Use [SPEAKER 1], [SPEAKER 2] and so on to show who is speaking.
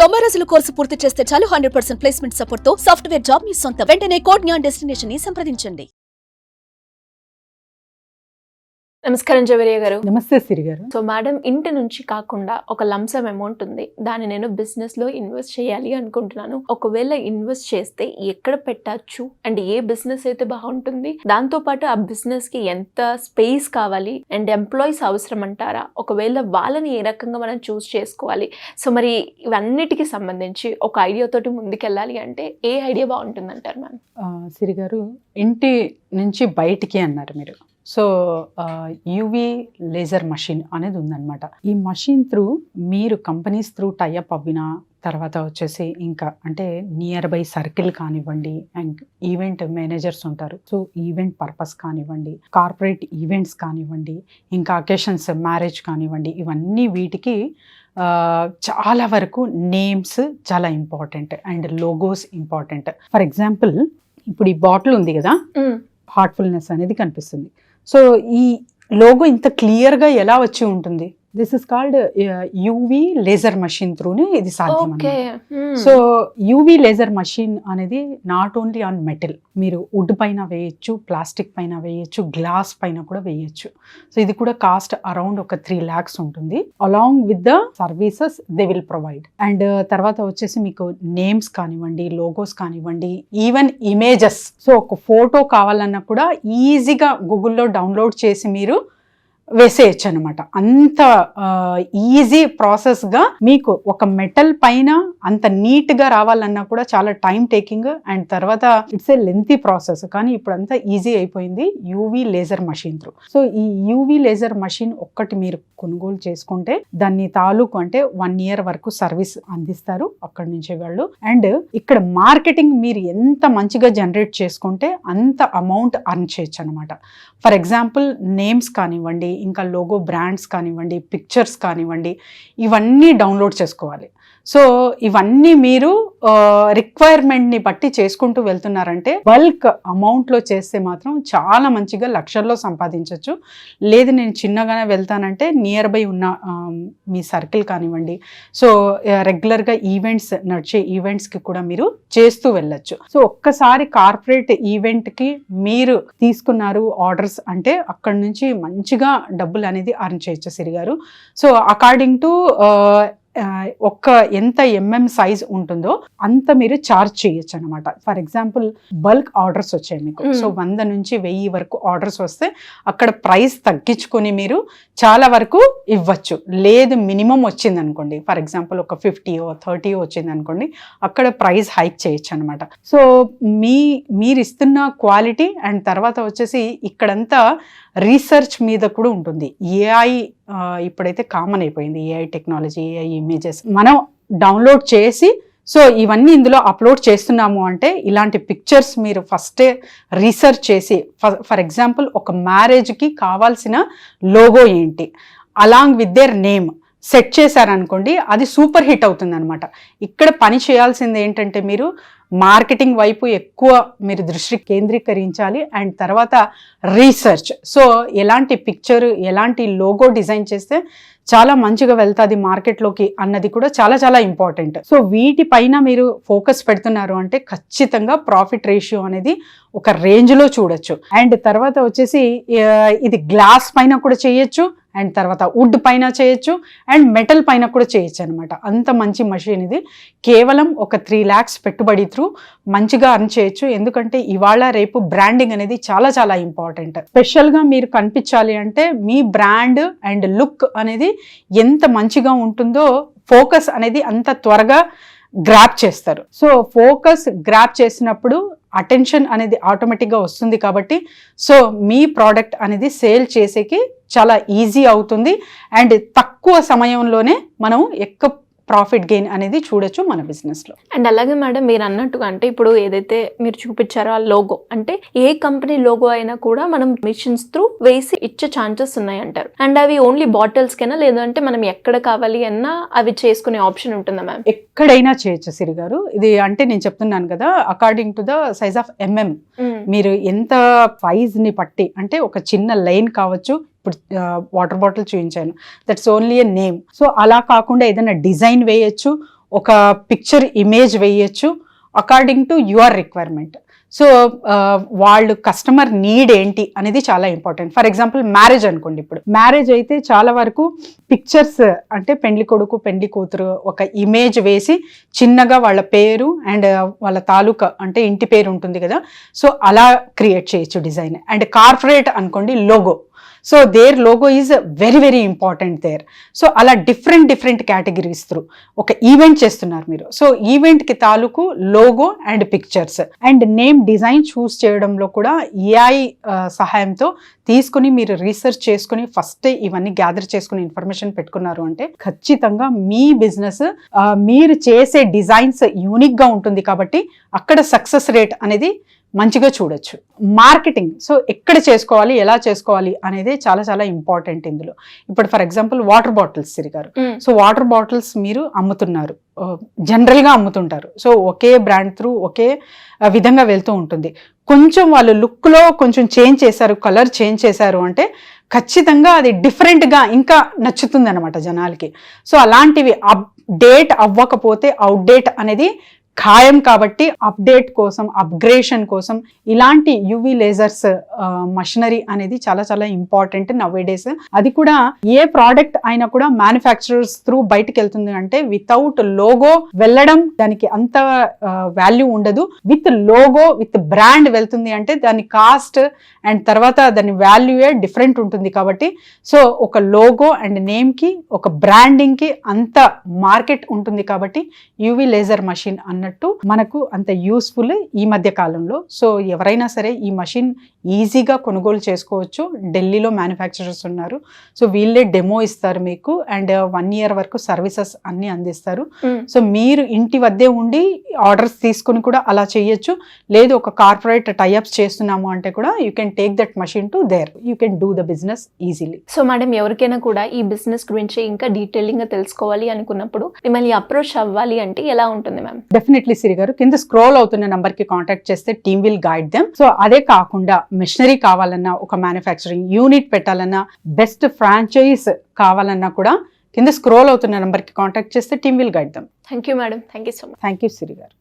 [SPEAKER 1] 90 రోజుల కోర్సు పూర్తి చేస్తే చాలు 100% ప్లేస్మెంట్ సపోర్ట్ తో సాఫ్ట్వేర్ జాబ్ మీ సొంతం. వెంటనే కోడ్ జ్ఞాన్ డెస్టినేషన్ ని సంప్రదించండి.
[SPEAKER 2] నమస్కారం జవేరియా గారు.
[SPEAKER 3] నమస్తే సిరి గారు.
[SPEAKER 2] సో మేడం, ఇంటి నుంచి కాకుండా ఒక లంసమ్ అమౌంట్ ఉంది, దాన్ని నేను బిజినెస్ లో ఇన్వెస్ట్ చేయాలి అనుకుంటున్నాను. ఒకవేళ ఇన్వెస్ట్ చేస్తే ఎక్కడ పెట్టచ్చు అండ్ ఏ బిజినెస్ అయితే బాగుంటుంది, దాంతో పాటు ఆ బిజినెస్ కి ఎంత స్పేస్ కావాలి అండ్ ఎంప్లాయీస్ అవసరం అంటారా, ఒకవేళ వాళ్ళని ఏ రకంగా మనం చూస్ చేసుకోవాలి. సో మరి ఇవన్నిటికి సంబంధించి ఒక ఐడియా తోటి ముందుకెళ్ళాలి అంటే ఏ ఐడియా బాగుంటుంది అంటారు మ్యామ్?
[SPEAKER 3] సిరి గారు, ఇంటి నుంచి బయటికి అన్నారు మీరు. సో యూవీ లేజర్ మషిన్ అనేది ఉందన్నమాట. ఈ మషిన్ త్రూ మీరు కంపెనీస్ త్రూ టైఅప్ అవ్విన తర్వాత వచ్చేసి ఇంకా అంటే నియర్ బై సర్కిల్ కానివ్వండి, అండ్ ఈవెంట్ మేనేజర్స్ ఉంటారు, సో ఈవెంట్ పర్పస్ కానివ్వండి, కార్పొరేట్ ఈవెంట్స్ కానివ్వండి, ఇంకా అకేషన్స్ మ్యారేజ్ కానివ్వండి, ఇవన్నీ వీటికి చాలా వరకు నేమ్స్ చాలా important and logos important. For example, ఇప్పుడు ఈ బాటిల్ ఉంది కదా, హార్ట్ఫుల్నెస్ అనేది కనిపిస్తుంది. సో ఈ లోగో ఇంత క్లియర్గా ఎలా వచ్చి ఉంటుంది? This is called UV laser machine త్రూనే ఇది సాధ్యం. సో యూవీ లేజర్ మషిన్ అనేది నాట్ ఓన్లీ ఆన్ మెటల్, మీరు వుడ్ పైన వేయచ్చు, ప్లాస్టిక్ పైన వేయచ్చు, గ్లాస్ పైన కూడా వేయచ్చు. సో ఇది కూడా కాస్ట్ అరౌండ్ ఒక 3 lakhs ఉంటుంది. Along with the services they will provide. And తర్వాత వచ్చేసి మీకు నేమ్స్ కానివ్వండి, లోగోస్ కానివ్వండి, ఈవెన్ ఇమేజెస్. సో ఒక ఫోటో కావాలన్నా కూడా ఈజీగా గూగుల్లో డౌన్లోడ్ చేసి మీరు వేసేయచ్చు అనమాట. అంత ఈజీ ప్రాసెస్గా మీకు ఒక మెటల్ పైన అంత నీట్గా రావాలన్నా కూడా చాలా టైం టేకింగ్ అండ్ తర్వాత ఇట్స్ ఏ లెంతీ ప్రాసెస్. కానీ ఇప్పుడు అంతా ఈజీ అయిపోయింది UV laser machine through. So ఈ యూవీ లేజర్ మషిన్ ఒక్కటి మీరు కొనుగోలు చేసుకుంటే దాన్ని తాలూకు అంటే 1 year వరకు సర్వీస్ అందిస్తారు అక్కడి నుంచి వాళ్ళు. అండ్ ఇక్కడ మార్కెటింగ్ మీరు ఎంత మంచిగా జనరేట్ చేసుకుంటే అంత అమౌంట్ అర్న్ చేయొచ్చు అనమాట. ఫర్ ఎగ్జాంపుల్, నేమ్స్ కానివ్వండి, ఇంకా లోగో బ్రాండ్స్ కానివ్వండి, పిక్చర్స్ కానివ్వండి, ఇవన్నీ డౌన్లోడ్ చేసుకోవాలి. సో ఇవన్నీ మీరు రిక్వైర్మెంట్ని బట్టి చేసుకుంటూ వెళ్తున్నారంటే బల్క్ అమౌంట్లో చేస్తే మాత్రం చాలా మంచిగా లక్షల్లో సంపాదించవచ్చు. లేదు నేను చిన్నగానే వెళ్తానంటే నియర్ బై ఉన్న మీ సర్కిల్ కానివ్వండి, సో రెగ్యులర్గా ఈవెంట్స్ నడిచే ఈవెంట్స్కి కూడా మీరు చేస్తూ వెళ్ళచ్చు. సో ఒక్కసారి కార్పొరేట్ ఈవెంట్కి మీరు తీసుకున్నారు ఆర్డర్స్ అంటే అక్కడి నుంచి మంచిగా డబ్బులు అనేది అర్న్ చేయొచ్చు సిరి గారు. సో అకార్డింగ్ టు ఎంత సైజ్ ఉంటుందో అంత మీరు చార్జ్ చేయొచ్చు అనమాట. ఫర్ ఎగ్జాంపుల్, బల్క్ ఆర్డర్స్ వచ్చాయి మీకు, సో 100 నుంచి 1000 వరకు ఆర్డర్స్ వస్తే అక్కడ ప్రైస్ తగ్గించుకొని మీరు చాలా వరకు ఇవ్వచ్చు. లేదు మినిమం వచ్చింది అనుకోండి, ఫర్ ఎగ్జాంపుల్ ఒక 50 or 30 వచ్చింది అనుకోండి, అక్కడ ప్రైస్ హైక్ చేయొచ్చు అనమాట. సో మీరు ఇస్తున్న క్వాలిటీ అండ్ తర్వాత వచ్చేసి ఇక్కడంతా రీసెర్చ్ మీద కూడా ఉంటుంది. ఏఐ ఇప్పుడైతే కామన్ అయిపోయింది, ఏఐ టెక్నాలజీ, ఏఐ ఇమేజెస్ మనం డౌన్లోడ్ చేసి సో ఇవన్నీ ఇందులో అప్లోడ్ చేస్తున్నాము అంటే ఇలాంటి పిక్చర్స్ మీరు ఫస్టే రీసెర్చ్ చేసి, ఫర్ ఎగ్జాంపుల్ ఒక మ్యారేజ్కి కావాల్సిన లోగో ఏంటి along with their name set చేశారనుకోండి, అది సూపర్ హిట్ అవుతుంది అనమాట. ఇక్కడ పని చేయాల్సింది ఏంటంటే మీరు మార్కెటింగ్ వైపు ఎక్కువ మీరు దృష్టి కేంద్రీకరించాలి అండ్ తర్వాత రీసెర్చ్. సో ఎలాంటి పిక్చర్, ఎలాంటి లోగో డిజైన్ చేస్తే చాలా మంచిగా వెళ్తుంది మార్కెట్లోకి అన్నది కూడా చాలా చాలా ఇంపార్టెంట్. సో వీటిపైన మీరు ఫోకస్ పెడుతున్నారు అంటే ఖచ్చితంగా ప్రాఫిట్ రేషియో అనేది ఒక రేంజ్లో చూడొచ్చు. అండ్ తర్వాత వచ్చేసి ఇది గ్లాస్ పైన కూడా చేయొచ్చు, అండ్ తర్వాత వుడ్ పైన చేయొచ్చు, అండ్ మెటల్ పైన కూడా చేయొచ్చు అనమాట. అంత మంచి మషిన్ ఇది. కేవలం ఒక 3 lakhs పెట్టుబడి త్రూ మంచిగా అర్న్ చేయొచ్చు. ఎందుకంటే ఇవాళ రేపు బ్రాండింగ్ అనేది చాలా చాలా ఇంపార్టెంట్. స్పెషల్గా మీరు కనిపించాలి అంటే మీ బ్రాండ్ అండ్ లుక్ అనేది ఎంత మంచిగా ఉంటుందో ఫోకస్ అనేది అంత త్వరగా గ్రాప్ చేస్తారు. సో ఫోకస్ గ్రాప్ చేసినప్పుడు అటెన్షన్ అనేది ఆటోమేటిక్గా వస్తుంది. కాబట్టి సో మీ ప్రోడక్ట్ అనేది సేల్ చేసేకి చాలా ఈజీ అవుతుంది అండ్ తక్కువ సమయంలోనే మనం ఎక్కువ ప్రాఫిట్ గెయిన్ అనేది చూడొచ్చు మన బిజినెస్లో.
[SPEAKER 2] అండ్ అలాగే మేడం, మీరు అన్నట్టుగా అంటే ఇప్పుడు ఏదైతే మీరు చూపించారో ఆ లోగో, అంటే ఏ కంపెనీ లోగో అయినా కూడా మనం మిషన్స్ త్రూ వేసి ఇచ్చే ఛాన్సెస్ ఉన్నాయి అంటారు. అండ్ అవి ఓన్లీ బాటిల్స్ కైనా, లేదంటే మనం ఎక్కడ కావాలి అన్నా అవి చేసుకునే ఆప్షన్ ఉంటుందా మ్యామ్?
[SPEAKER 3] ఎక్కడైనా చేయొచ్చు సిరి గారు. ఇది అంటే నేను చెప్తున్నాను కదా, according to the size of మీరు ఎంత సైజ్ ని పట్టి, అంటే ఒక చిన్న లైన్ కావచ్చు, ఇప్పుడు వాటర్ బాటిల్ చూపించాను, that's only a name. So అలా కాకుండా ఏదైనా డిజైన్ వేయచ్చు, ఒక పిక్చర్ ఇమేజ్ వేయచ్చు according to your requirement. So వాళ్ళు కస్టమర్ నీడ్ ఏంటి అనేది చాలా ఇంపార్టెంట్. ఫర్ ఎగ్జాంపుల్ మ్యారేజ్ అనుకోండి, ఇప్పుడు మ్యారేజ్ అయితే చాలా వరకు పిక్చర్స్ అంటే పెండ్లి కొడుకు పెండ్లి కూతురు ఒక ఇమేజ్ వేసి చిన్నగా వాళ్ళ పేరు అండ్ వాళ్ళ తాలూకా అంటే ఇంటి పేరు ఉంటుంది కదా, సో అలా క్రియేట్ చేయొచ్చు డిజైన్. అండ్ కార్పొరేట్ అనుకోండి logo, so there logo is very very important there. So అలా డిఫరెంట్ కేటగిరీస్ త్రూ ఒక ఈవెంట్ చేస్తున్నారు మీరు, సో ఈవెంట్కి తాలూకు logo and pictures and name design choose చేయడంలో కూడా ఏఐ సహాయంతో తీసుకుని మీరు రీసెర్చ్ చేసుకుని ఫస్ట్ ఇవన్నీ గ్యాదర్ చేసుకుని ఇన్ఫర్మేషన్ పెట్టుకున్నారు అంటే ఖచ్చితంగా మీ బిజినెస్ మీరు చేసే డిజైన్స్ యూనిక్గా ఉంటుంది కాబట్టి అక్కడ సక్సెస్ రేట్ అనేది మంచిగా చూడొచ్చు. మార్కెటింగ్, సో ఎక్కడ చేసుకోవాలి ఎలా చేసుకోవాలి అనేది చాలా చాలా ఇంపార్టెంట్ ఇందులో. ఇప్పుడు ఫర్ ఎగ్జాంపుల్ వాటర్ బాటిల్స్ తిరిగారు, సో వాటర్ బాటిల్స్ మీరు అమ్ముతున్నారు, జనరల్గా అమ్ముతుంటారు, సో ఒకే బ్రాండ్ త్రూ ఒకే విధంగా వెళ్తూ ఉంటుంది. కొంచెం వాళ్ళు లుక్లో కొంచెం చేంజ్ చేశారు, కలర్ చేంజ్ చేశారు అంటే ఖచ్చితంగా అది డిఫరెంట్గా ఇంకా నచ్చుతుంది అనమాట జనాలకి. సో అలాంటివి అప్డేట్ అవ్వకపోతే అవుట్డేట్ అనేది ఖాయం కాబట్టి అప్డేట్ కోసం అప్గ్రేషన్ కోసం ఇలాంటి యూవీ లేజర్స్ మషినరీ అనేది చాలా చాలా ఇంపార్టెంట్ నవ్వేడేస్. అది కూడా ఏ ప్రోడక్ట్ అయినా కూడా మ్యానుఫ్యాక్చరర్స్ త్రూ బయటకు వెళ్తుంది అంటే వితౌట్ లోగో వెళ్ళడం దానికి అంత వాల్యూ ఉండదు. విత్ లోగో విత్ బ్రాండ్ వెళ్తుంది అంటే దాని కాస్ట్ అండ్ తర్వాత దాని వాల్యూయే డిఫరెంట్ ఉంటుంది. కాబట్టి సో ఒక లోగో అండ్ నేమ్కి ఒక బ్రాండింగ్కి అంత మార్కెట్ ఉంటుంది కాబట్టి యూవీ లేజర్ మషిన్ అన్నట్టు మనకు అంత యూస్ఫుల్ ఈ మధ్య కాలంలో. సో ఎవరైనా సరే ఈ మషిన్ ఈజీగా కొనుగోలు చేసుకోవచ్చు. ఢిల్లీలో మ్యానుఫ్యాక్చరర్స్ ఉన్నారు, సో వీళ్ళే డెమో ఇస్తారు మీకు అండ్ 1 year వరకు సర్వీసెస్ అన్ని అందిస్తారు. సో మీరు ఇంటి వద్దే ఉండి ఆర్డర్స్ తీసుకుని కూడా అలా చేయొచ్చు. లేదు ఒక కార్పొరేట్ టైఅప్స్ చేస్తున్నాము అంటే కూడా you can take that machine to their, you can do the business easily.
[SPEAKER 2] So madam, ఎవరికైనా కూడా ఈ బిజినెస్ గురించి ఇంకా డీటెయిలింగ్ గా తెలుసుకోవాలి అనుకున్నప్పుడు మిమ్మల్ని అప్రోచ్ అవ్వాలి అంటే ఎలా ఉంటుంది మ్యామ్?
[SPEAKER 3] డెఫినెట్లీ సిరి గారు, కింద స్క్రోల్ అవుతున్న నంబర్ కి కాంటాక్ట్ చేస్తే team will guide them. So అదే కాకుండా మిషనరీ కావాలన్నా, ఒక మ్యానుఫ్యాక్చరింగ్ యూనిట్ పెట్టాలన్నా, బెస్ట్ ఫ్రాంచైజ్ కావాలన్నా కూడా కింద స్క్రోల్ అవుతున్న నంబర్ కి కాంటాక్ట్ చేస్తే team will guide them.
[SPEAKER 2] Thank you madam, thank you so much.
[SPEAKER 3] Thank you Siri గారు.